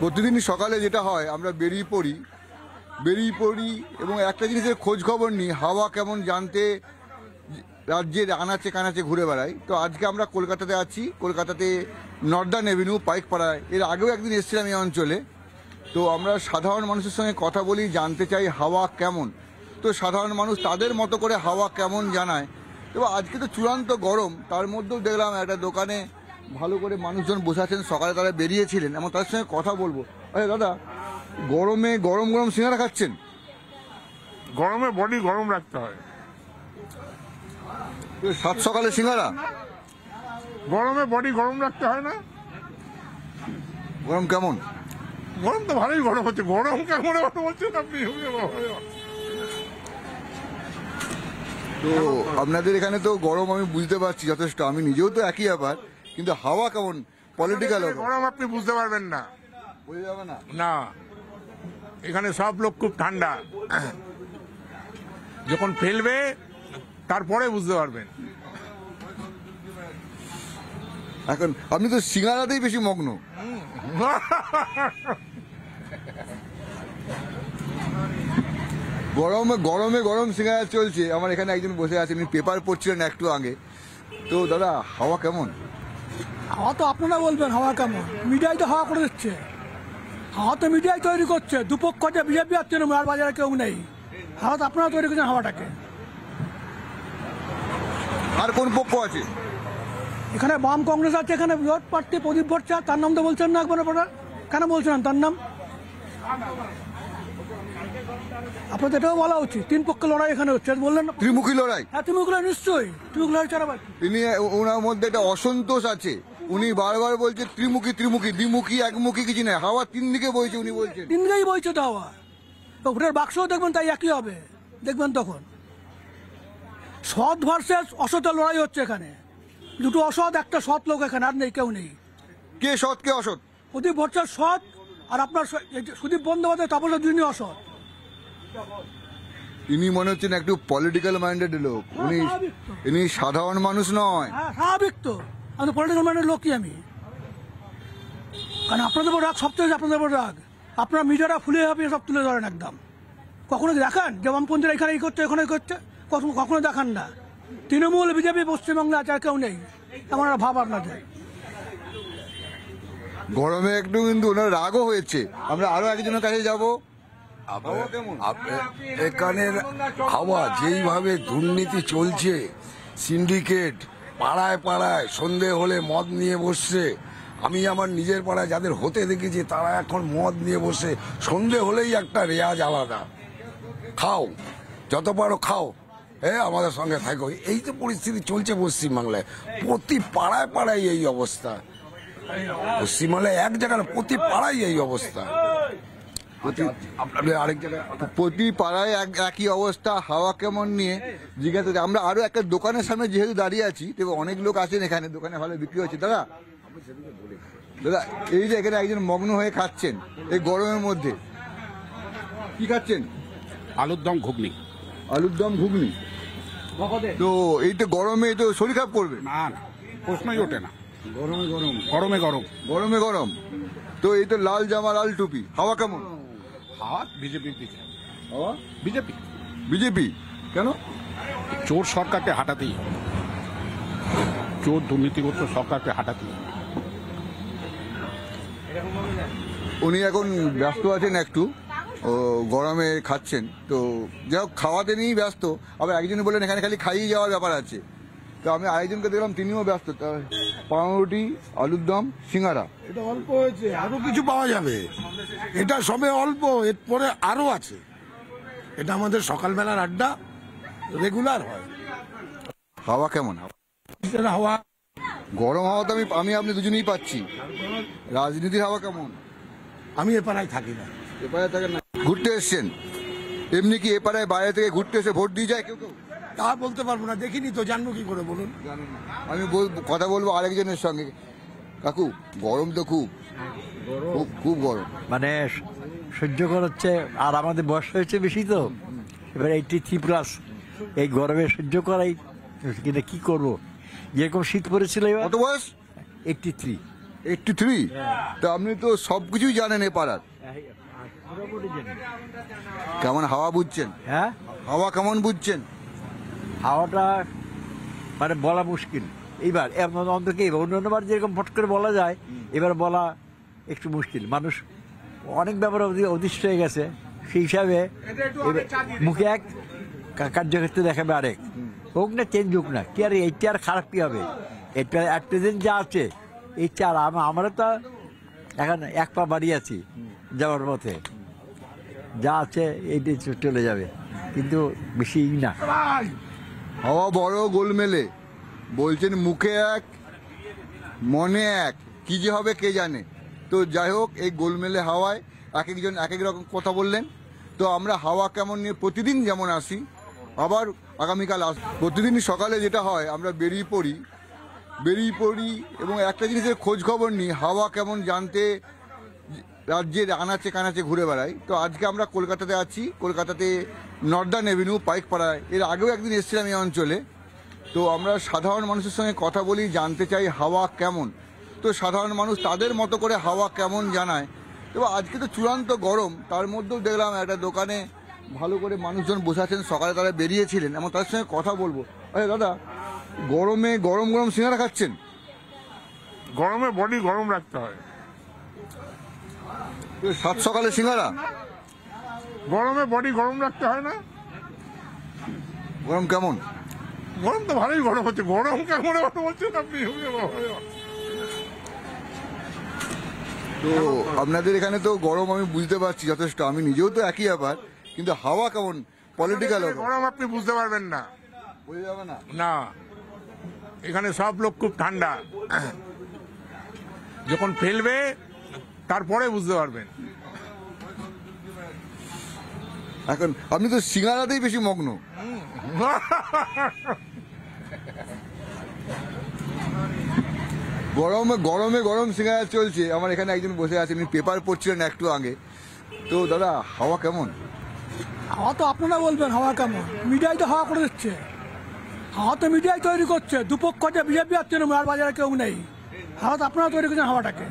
প্রতিদিন সকালে যেটা হয় আমরা বেরিয়ে পড়ি এবং একটা জিনিসের খোঁজ খবর নিই, হাওয়া কেমন জানতে রাজ্যের আনাচে কানাচে ঘুরে বেড়াই। তো আজকে আমরা কলকাতাতে আছি, কলকাতাতে নর্দার্ন এভিনিউ পাইকপাড়ায়। এর আগেও একদিন এসেছিলাম এই অঞ্চলে। তো আমরা সাধারণ মানুষের সঙ্গে কথা বলি, জানতে চাই হাওয়া কেমন। তো সাধারণ মানুষ তাদের মতো করে হাওয়া কেমন জানায়। এবং আজকে তো চূড়ান্ত গরম, তার মধ্যেও দেখলাম একটা দোকানে ভালো করে মানুষজন বসে আছেন, সকালে তারা বেরিয়েছিলেন এবং তাদের সঙ্গে কথা বলবো। আরে দাদা, গরমে গরম গরম সিঙ্গারা খাচ্ছেন? গরমে বডি গরম রাখতে হয়। সাত সকালে সিঙ্গারা? গরমে বডি গরম রাখতে হয় না? গরম কেমন? গরম তো ভালোই গরম হচ্ছে। গরম কেমন হচ্ছে আপনি? তো আপনাদের এখানে তো গরম আমি বুঝতে পারছি যথেষ্ট, আমি নিজেও তো একই ব্যাপার, কিন্তু হাওয়া কেমন পলিটিক্যাল? গরম আপনি বুঝতে পারবেন না, বোঝা যাবে না। না, এখানে সব লোক খুব ঠান্ডা। যখন ফেলবে তারপরে বুঝতে পারবেন। এখন আপনি তো সিঙ্গারাতেই বেশি মগ্ন। গরমে গরমে গরম সিঙ্গারা চলছে। আমার এখানে একজন বসে আছেন, উনি পেপার পড়ছিলেন একটু আগে। তো দাদা, হাওয়া কেমন? হাওয়া তো আপনারা বলবেন হাওয়া কেমন, মিডিয়ায় তো হাওয়া করে দিচ্ছে। হাওয়া তো মিডিয়ায় তৈরি করছে, দুপক্ষ যে বিজেপি আর তৃণমূল, আর বাজারে কেউ নেই। হাওয়া তো আপনারা তৈরি করছেন হাওয়াটাকে। আর কোন পক্ষ আছে এখানে? বাম কংগ্রেস আছে, এখানে বিরোধ প্রার্থী প্রদীপ ভট্টাচার্য, তার নাম তো বলছেন না একবার আপনারা। কেন বলছেন তার নাম? আপনাদের এটাও বলা উচিত। তিন পক্ষে লড়াই এখানে হচ্ছে, বললেন ত্রিমুখী লড়াই। হ্যাঁ, ত্রিমুখী লড়াই, নিশ্চয়ই ত্রিমুখী লড়াই ছাড়া বাকি। তিনি, ওনার মধ্যে একটা অসন্তোষ আছে। উনি বারবার বলছে ত্রিমুখী ত্রিমুখী, দ্বিমুখী একমুখী কিছু নয়, হাওয়া তিন দিকে বইছে উনি বলছেন। তিন দিকেই বইছে তো হাওয়া। ভোটের বাক্সও দেখবেন তাই একই হবে, দেখবেন তখন। সৎ ভার্সেস অসতের লড়াই হচ্ছে এখানে। দুটো অসৎ, একটা সৎ লোক এখানে, আর নেই, কেউ নেই। কে সৎ কে অসৎ? প্রদীপ ভট্টাচার্য সৎ, আর আপনার সুদীপ বন্দ্যোপাধ্যায় তাপস দুজনই অসৎ। ইনি মনে হচ্ছেন একটু পলিটিক্যাল মাইন্ডেড লোক। ইনি সাধারণ মানুষ নয়। হ্যাঁ, স্বাভাবিক তো। আমি পলিটিক্যাল মাইন্ডের লোকই আমি। কারণ আপনাদের উপর রাগ, সবচেয়ে আপনাদের উপর রাগ। আপনারা মিডিয়াটা ফুলে হবে সব তুলে ধরেন একদম। কখনো দেখান যে বামপন্থীরা এখানে এই করছে, এখানে করছে? কখনো দেখান না। তৃণমূল বিজেপি পশ্চিমবাংলা আছে, আর কেউ নেই, এমন একটা ভাব আপনাদের। গরমে একটু কিন্তু ওনার রাগও হয়েছে। আমরা আরো একজনের কাছে যাবো। এখানের হাওয়া যেইভাবে দুর্নীতি চলছে, সিন্ডিকেট পাড়ায় পাড়ায় সন্ধে হলে মদ নিয়ে বসছে। আমি আমার নিজের পাড়ায় যাদের হতে দেখেছি, তারা এখন মদ নিয়ে বসে, সন্ধে হলেই একটা রেয়াজ আলাদা। খাও, যত পারো খাও, আমাদের সঙ্গে থাকো। এই যে পরিস্থিতি চলছে পশ্চিমবাংলায়, প্রতি পাড়ায় পাড়ায় এই অবস্থা। পশ্চিমবাংলায় এক জায়গায় না, প্রতি পাড়ায় এই অবস্থা। আরেক জায়গায় প্রতি পাড়ায় একই অবস্থা। হাওয়া কেমন নিয়ে জিজ্ঞাসা। আমরা আরো একটা দোকানের সামনে যেহেতু দাঁড়িয়ে আছি, তবে অনেক লোক আছেন এখানে, দোকানে ভালো বিক্রি হচ্ছে। দাদা, এই যে এখানে একজন মগ্ন হয়ে খাচ্ছেন এই গরমের মধ্যে, কি খাচ্ছেন? আলুর দম ঘুগনি। আলুর দম ঘুগনি। তো এই তো গরমে তো শরীর খারাপ করবে? না না, প্রশ্নই ওঠে না। গরমে গরম, গরমে গরম, গরমে গরম। তো এই তো লাল জামা লাল টুপি, হাওয়া কেমন? হাওয়া বিজেপির দিকে। হাওয়া বিজেপি। বিজেপি কেন? চোর সরকারকে হাঁটাতেই হবে, চোর দুর্নীতিগ্রস্ত সরকারকে হাঁটাতেই হবে। উনি এখন ব্যস্ত আছেন একটু, ও গরমে খাচ্ছেন। তো যাই হোক, খাওয়াতে নিয়েই ব্যস্ত। আবার একজন বললেন এখানে খালি খাইয়ে যাওয়ার ব্যাপার আছে। তো আমি আরেকজনকে দেখলাম, তিনিও ব্যস্ত। পাউরুটি, আলুর দম, সিঙ্গারা। এটা অল্প হয়েছে, আরো কিছু পাওয়া যাবে। এটা সবে অল্প, এরপরে আরো আছে। এটা আমাদের সকালবেলার আড্ডা, রেগুলার হয়। হাওয়া কেমন? হাওয়া গরম হাওয়া তো আমি আপনি দুজনেই পাচ্ছি। রাজনীতির হাওয়া কেমন? আমি এ পাড়ায় থাকি না। এপাড়ায় থাকেন না? ঘুরতে এসছেন? এমনি কি এপাড়ায় বাইরে থেকে ঘুরতে এসে ভোট দিয়ে যায় কেউ কেউ? তা বলতে পারবো না, দেখিনি তো, জানবো কি করে বলুন? আমি কথা বলবো আরেকজনের সঙ্গে। কাকু, গরম তো খুব খুব খুব গরম, মানে সহ্য করাচ্ছে। আর আমাদের বয়স হয়েছে বেশি, তো এবার 83+। এই গরমে সহ্য করাই, কিন্তু কি করবো? যেরকম শীত পড়েছিল এবার। কত বয়স? 83। 83? তো আপনি তো সব কিছুই জানেন এ পাড়ার। কেমন হাওয়া বুঝছেন? হ্যাঁ, হাওয়া কেমন বুঝছেন? হাওয়াটা মানে বলা মুশকিল এইবার, অন্তত কি অন্যান্যবার যেরকম ফট করে বলা যায়, এবার বলা একটু মুশকিল। মানুষ অনেক ব্যাপারে অদৃষ্ট হয়ে গেছে, সেই হিসাবে মুখে এক কার্যক্ষেত্রে দেখাবে আরেক। হোক না চেঞ্জ হোক না, কি আর এইটা আর খারাপ কি হবে? এটা অ্যাট প্রেজেন্ট যা আছে এইটা, আর আমরা তো এখন এক পা বাড়িয়ে আছি যাওয়ার পথে, যা আছে এইটাই চলে যাবে, কিন্তু বেশি না। হাওয়া বড় গোলমেলে, বলছেন মুখে এক মনে এক, কি যে হবে কে জানে। তো যাই হোক, এই গোলমেলে হাওয়ায় এক একজন এক এক রকম কথা বললেন। তো আমরা হাওয়া কেমন নিয়ে প্রতিদিন যেমন আসি, আবার আগামীকাল প্রতিদিন সকালে যেটা হয়, আমরা বেরিয়ে পড়ি এবং একটা জিনিসের খোঁজ খবর নিই, হাওয়া কেমন জানতে রাজ্যের আনাচে কানাচে ঘুরে বেড়াই। তো আজকে আমরা কলকাতাতে আছি, কলকাতাতে নর্দার্ন এভিনিউ পাইকপাড়ায়। এর আগেও একদিন এসেছিলাম এই অঞ্চলে। তো আমরা সাধারণ মানুষের সঙ্গে কথা বলি, জানতে চাই হাওয়া কেমন। তো সাধারণ মানুষ তাদের মতো করে হাওয়া কেমন জানায়। এবার আজকে তো চূড়ান্ত গরম, তার মধ্যেও দেখলাম একটা দোকানে ভালো করে মানুষজন বসে আছেন, সকালে তারা বেরিয়েছিলেন, এবং তাদের সঙ্গে কথা বলবো। আরে দাদা, গরমে গরম গরম সিঙ্গারা খাচ্ছেন? গরমে বডি গরম রাখতে হয়। সাত সকালে সিঙ্গারা? গরমে বডি গরম রাখতে হয় না? গরম কেমন? গরম তো ভালোই গরম হচ্ছে। গরম কেমন বলছেন আপনি? তো আপনাদের এখানে তো গরম আমি বুঝতে পারছি যথেষ্ট, আমি নিজেও তো একই ব্যাপার, কিন্তু হাওয়া কেমন পলিটিক্যাল গরম আপনি বুঝতে পারবেন না। বোঝা যাবে না। না, এখানে সব লোক খুব ঠান্ডা, যখন ফেলবে তারপরে বুঝতে পারবেন। এখন আপনি তো সিঙ্গারাতেই বেশি মগ্ন। গরমে গরমে গরম সিঙ্গারা চলছে। আমার এখানে একজন বসে আছেন, উনি পেপার পড়ছিলেন একটু আগে। তো দাদা, হাওয়া কেমন? হাওয়া তো আপনারা বলবেন হাওয়া কেমন, মিডিয়ায় তো হাওয়া করে দিচ্ছে। হাওয়া তো মিডিয়ায় তৈরি করছে, দুপক্ষ যে বিজেপি আর তৃণমূল, আর বাজারে কেউ নেই। হাওয়া তো আপনারা তৈরি করছেন হাওয়াটাকে।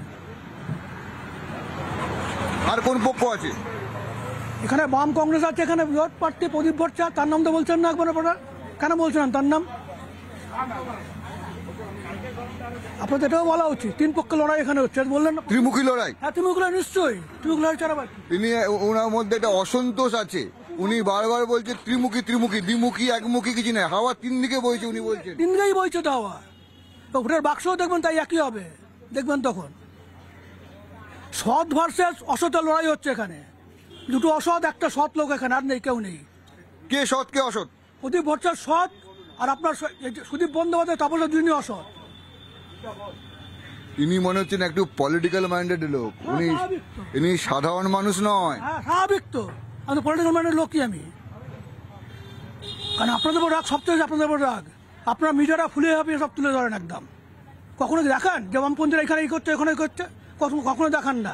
আর কোন পক্ষ আছে? এখানে বাম কংগ্রেস আছে, এখানে বিরোধ প্রার্থী প্রদীপ ভট্টাচার্য, তার নাম তো বলছেন না একবার আপনারা, কেন বলছেন না তার নাম? আপনাদের এটাও বলা উচিত, তিন পক্ষে লড়াই এখানে হচ্ছে, বললেন না? ত্রিমুখী লড়াই। হ্যাঁ, ত্রিমুখী লড়াই, নিশ্চয়ই ত্রিমুখী লড়াই ছাড়া বাকি। তিনি, ওনার মধ্যে একটা অসন্তোষ আছে। উনি বারবার বলছে ত্রিমুখী ত্রিমুখী, দ্বিমুখী একমুখী কিছু নেই, হাওয়া তিন দিকে বইছে উনি বলছেন। তিন দিকেই বইছে তো হাওয়া। ভোটের বাক্সও দেখবেন তাই একই হবে, দেখবেন তখন সৎ ভার্সেস অসতের লড়াই হচ্ছে এখানে। দুটো অসৎ, একটা সৎ লোক এখানে, আর নেই, কেউ নেই। কে সৎ কে অসৎ? প্রদীপ ভট্টাচার্য সৎ, আর আপনার সুদীপ বন্দ্যোপাধ্যায় তাপস দুজনই অসৎ। ইনি মনে হচ্ছেন একটু পলিটিক্যাল মাইন্ডেড লোক, উনি ইনি সাধারণ মানুষ নয়। হ্যাঁ, স্বাভাবিক তো, আমি পলিটিক্যাল মাইন্ডের লোকই আমি। কারণ আপনাদের উপর রাগ, সবচেয়ে আপনাদের উপর রাগ। আপনারা মিডিয়াটা ফুলে হাঁপিয়ে সব তুলে ধরেন একদম। কখনো দেখান যে বামপন্থীরা এখানে এই করছে, এখানে করছে? কখনো দেখান না।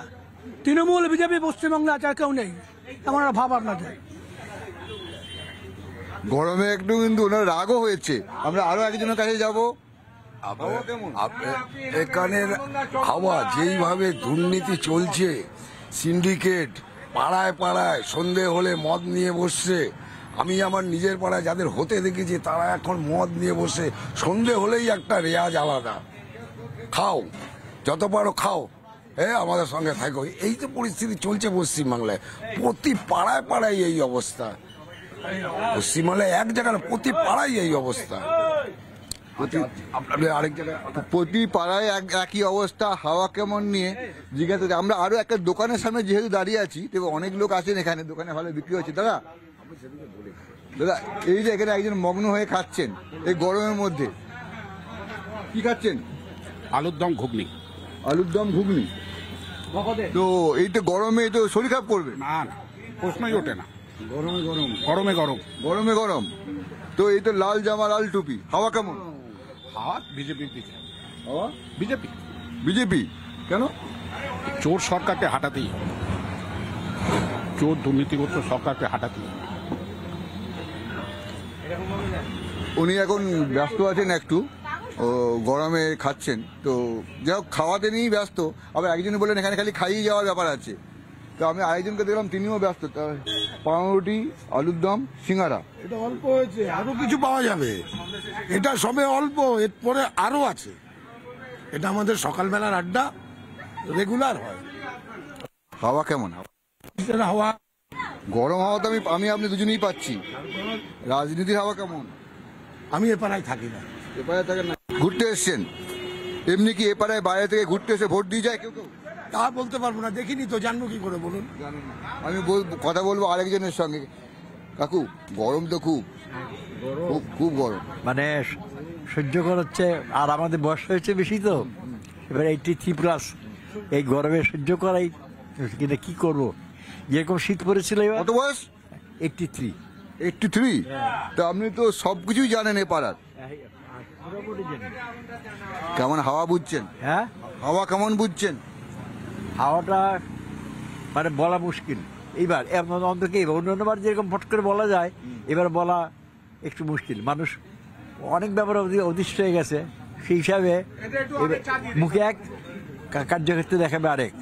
তৃণমূল বিজেপি পশ্চিমবাংলা আছে, আর কেউ নেই, এমন একটা ভাব আপনাদের। গরমে একটু কিন্তু ওনার রাগও হয়েছে। আমরা আরো একজনের কাছে যাবো। এখানের হাওয়া যেইভাবে দুর্নীতি চলছে, সিন্ডিকেট পাড়ায় পাড়ায় সন্ধে হলে মদ নিয়ে বসছে। আমি আমার নিজের পাড়ায় যাদের হতে দেখেছি, তারা এখন মদ নিয়ে বসে, সন্ধে হলেই একটা রেয়াজ আলাদা। খাও, যত পারো খাও, আমাদের সঙ্গে থাকো। এই যে পরিস্থিতি চলছে পশ্চিমবাংলায়, প্রতি পাড়ায় পাড়ায় এই অবস্থা। পশ্চিমবাংলায় এক জায়গায় না, প্রতি পাড়ায় এই অবস্থা। আরেক জায়গায় প্রতি পাড়ায় একই অবস্থা। হাওয়া কেমন নিয়ে জিজ্ঞাসা, আমরা আরো একটা দোকানের সামনে যেহেতু দাঁড়িয়ে আছি, তবে অনেক লোক আছেন এখানে, দোকানে ভালো বিক্রি হচ্ছে। দাদা, এই যে এখানে একজন মগ্ন হয়ে খাচ্ছেন এই গরমের মধ্যে, কি খাচ্ছেন? আলুর দম ঘুগনি। আলুর দম ঘুগনি। তো এই তো গরমে তো শরীর খারাপ করবে? না না, প্রশ্নই ওঠে না। গরমে গরম, গরমে গরম, গরমে গরম। তো এই তো লাল জামা লাল টুপি, হাওয়া কেমন? হাওয়া বিজেপির দিকে। হাওয়া বিজেপি। বিজেপি কেন? চোর সরকারকে হাঁটাতেই হবে, চোর দুর্নীতিগ্রস্ত সরকারকে হাঁটাতেই হবে। উনি এখন ব্যস্ত আছেন একটু, ও গরমে খাচ্ছেন, তো যাই হোক খাওয়াতে নিয়েই ব্যস্ত। আবার একজন বললেন এখানে খালি খাইয়ে যাওয়ার ব্যাপার আছে, তো আমি আরেকজনকে দেখলাম তিনিও ব্যস্ত। তা পাউরুটি, আলুর দম, সিঙ্গারা। এটা অল্প হয়েছে, আরো কিছু পাওয়া যাবে। এটা সবে অল্প, এরপরে আরো আছে। এটা আমাদের সকালবেলার আড্ডা, রেগুলার হয়। হাওয়া কেমন? এটা হাওয়া গরম হাওয়া তো আমি আপনি দুজনেই পাচ্ছি। রাজনীতির হাওয়া কেমন? আমি এ পাড়ায় থাকি না। এপারে থাকেন না, ঘুরতে এসছেন? এমনি কি এপাড়ায় বাইরে থেকে ঘুরতে এসে ভোট দিয়ে যায় কেউ কেউ? তা বলতে পারবো না, দেখিনি তো, জানবো কি করে বলুন। জানেন না। আমি কথা বলবো আরেকজনের সঙ্গে। কাকু, গরম তো খুব খুব খুব গরম। মানে সহ্য করাচ্ছে, আর আমাদের বয়স হয়েছে বেশি তো, এবার 83+, এই গরমে সহ্য করাই কিন্তু কি করব। যেরকম শীত পড়েছিল এবার। কত বয়স? 83। 83? তো আপনি তো সবকিছুই জানেন এ পাড়ার। কেমন হাওয়া বুঝছেন? হ্যাঁ, হাওয়া কেমন বুঝছেন? হাওয়াটা মানে বলা মুশকিল এইবার, অন্তত কি অন্যান্যবার যেরকম ফট করে বলা যায়, এবার বলা একটু মুশকিল। মানুষ অনেক ব্যাপারে অদৃষ্ট হয়ে গেছে, সেই হিসাবে মুখে এক, কার্যক্ষেত্রে দেখাবে আরেক।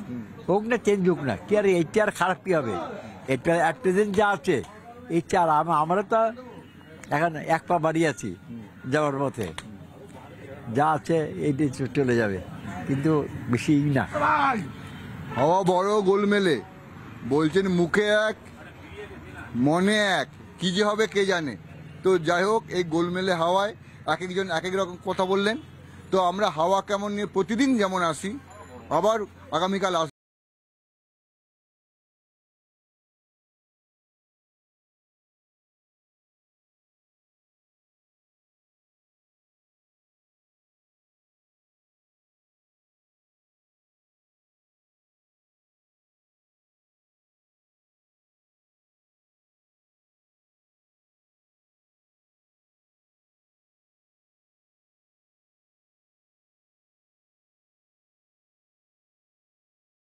হোক না চেঞ্জ হোক না, কি আর এইটা আর খারাপ কি হবে? এটা অ্যাট প্রেজেন্ট যা আছে এইটা, আর আমরা তো এখন এক পা বাড়িয়ে আছি যাওয়ার পথে, যা আছে এইটাই চলে যাবে, কিন্তু বেশি না। হাওয়া বড় গোলমেলে, বলছেন মুখে এক মনে এক, কি যে হবে কে জানে। তো যাই হোক, এই গোলমেলে হাওয়ায় এক একজন এক এক রকম কথা বললেন। তো আমরা হাওয়া কেমন নিয়ে প্রতিদিন যেমন আসি, আবার আগামীকাল